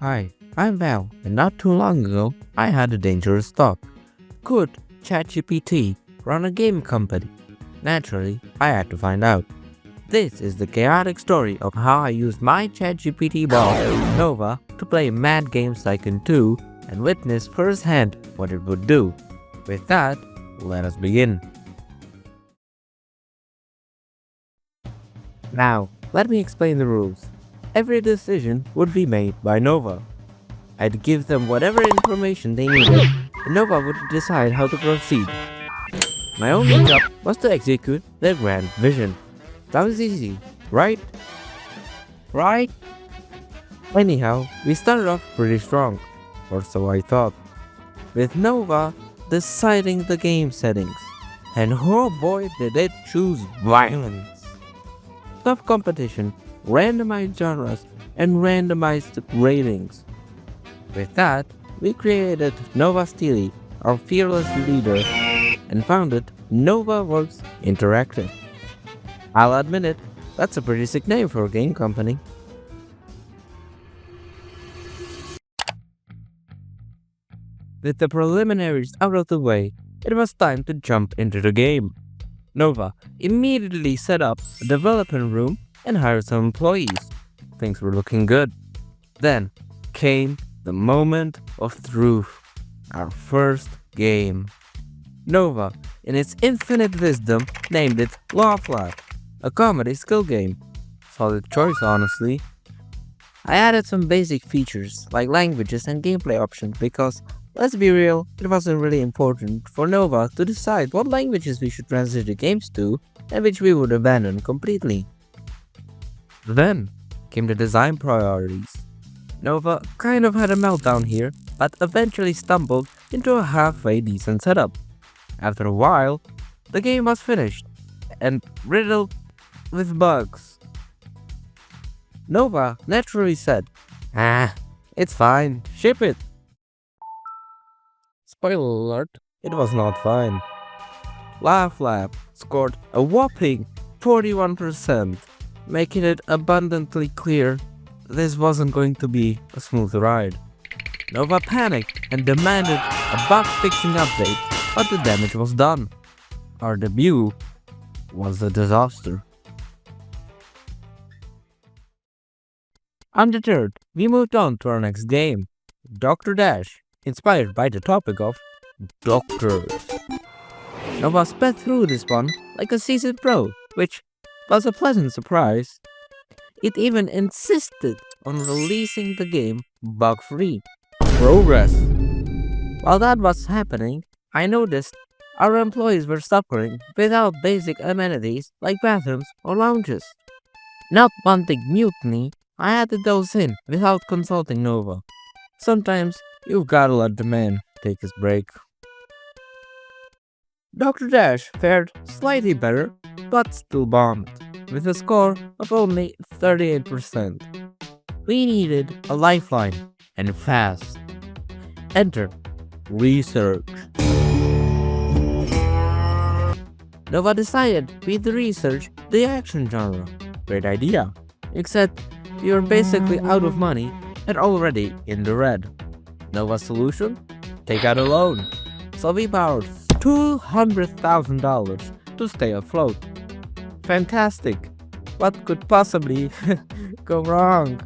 Hi, I'm Val, and not too long ago, I had a dangerous thought. Could ChatGPT run a game company? Naturally, I had to find out. This is the chaotic story of how I used my ChatGPT bot, Nova, to play Mad Games Tycoon 2 and witness firsthand what it would do. With that, let us begin. Now, let me explain the rules. Every decision would be made by Nova. I'd give them whatever information they needed, and Nova would decide how to proceed. My only job was to execute their grand vision. That was easy, right? Right? Anyhow, we started off pretty strong, or so I thought, with Nova deciding the game settings. And oh boy, did it choose violence! Tough competition, randomized genres, and randomized ratings. With that, we created Nova Steely, our fearless leader, and founded Nova Works Interactive. I'll admit it, that's a pretty sick name for a game company. With the preliminaries out of the way, it was time to jump into the game. Nova immediately set up a development room and hired some employees. Things were looking good. Then came the moment of truth, our first game. Nova, in its infinite wisdom, named it Laugh Lab, a comedy skill game. Solid choice, honestly. I added some basic features like languages and gameplay options because, let's be real, it wasn't really important for Nova to decide what languages we should translate the games to and which we would abandon completely. Then came the design priorities. Nova kind of had a meltdown here, but eventually stumbled into a halfway decent setup. After a while, the game was finished and riddled with bugs. Nova naturally said, it's fine, ship it. Spoiler alert, it was not fine. Laugh Lab scored a whopping 41%, making it abundantly clear this wasn't going to be a smooth ride. Nova panicked and demanded a bug-fixing update, but the damage was done. Our debut was a disaster. Undeterred, we moved on to our next game, Dr. Dash, inspired by the topic of doctors. Nova sped through this one like a seasoned pro, which was a pleasant surprise. It even insisted on releasing the game bug-free. Progress. While that was happening, I noticed our employees were suffering without basic amenities like bathrooms or lounges. Not wanting mutiny, I added those in without consulting Nova. Sometimes you've gotta let the man take his break. Dr. Dash fared slightly better, but still bombed, with a score of only 38%. We needed a lifeline, and fast. Enter research. Nova decided we'd research the action genre. Great idea. Except we were basically out of money and already in the red. Nova's solution? Take out a loan. So we borrowed $200,000 to stay afloat. Fantastic. What could possibly go wrong?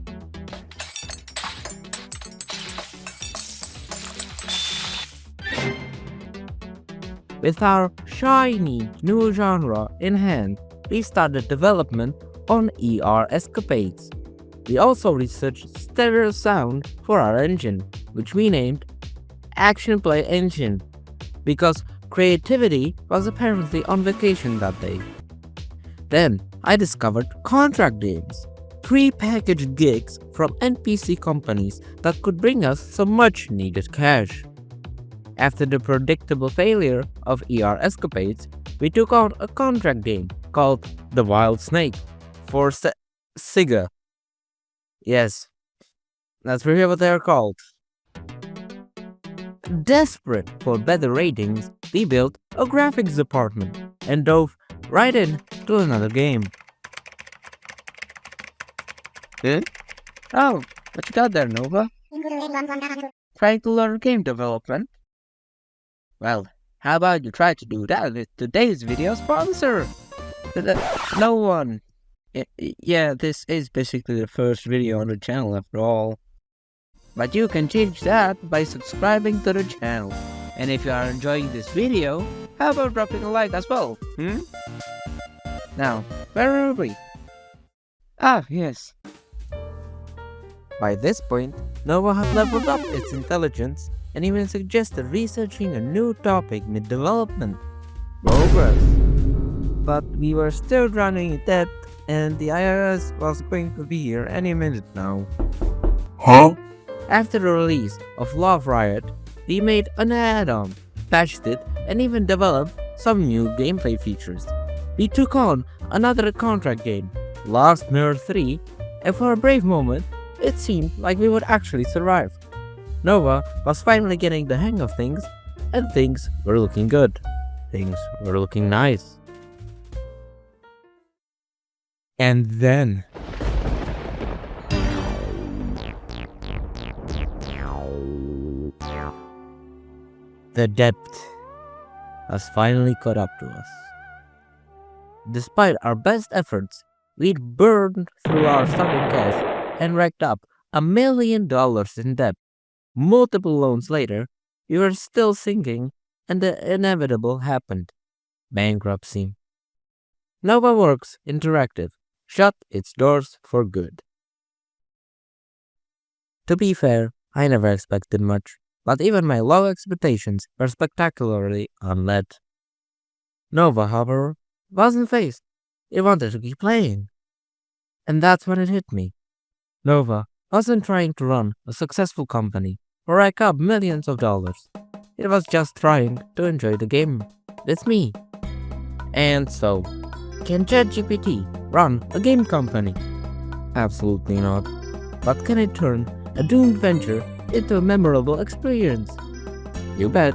With our shiny new genre in hand, we started development on ER Escapades. We also researched stereo sound for our engine, which we named Action Play Engine, because creativity was apparently on vacation that day. Then I discovered contract games, pre-packaged gigs from NPC companies that could bring us some much needed cash. After the predictable failure of ER Escapades, we took on a contract game called The Wild Snake for Sega. Yes, that's really what they are called. Desperate for better ratings, we built a graphics department and dove right in to another game. Huh? Oh, what you got there, Nova? Trying to learn game development? Well, how about you try to do that with today's video sponsor? No one. Yeah, this is basically the first video on the channel after all. But you can change that by subscribing to the channel. And if you are enjoying this video, how about dropping a like as well? Now, where are we? Ah, yes. By this point, Nova had leveled up its intelligence and even suggested researching a new topic mid-development. Progress. But we were still running in debt and the IRS was going to be here any minute now. Huh? After the release of Love Riot, we made an add-on, patched it, and even developed some new gameplay features. We took on another contract game, Lost Mirror 3, and for a brave moment, it seemed like we would actually survive. Nova was finally getting the hang of things, and things were looking good. Things were looking nice. And then... the debt has finally caught up to us. Despite our best efforts, we'd burned through our starting cash and racked up $1 million in debt. Multiple loans later, we were still sinking, and the inevitable happened. Bankruptcy. NovaWorks Interactive shut its doors for good. To be fair, I never expected much, but even my low expectations were spectacularly unmet. Nova, however, wasn't phased. It wanted to keep playing. And that's when it hit me. Nova wasn't trying to run a successful company or rack up millions of dollars. It was just trying to enjoy the game with me. And so, can ChatGPT run a game company? Absolutely not. But can it turn a doomed venture into a memorable experience? You bet.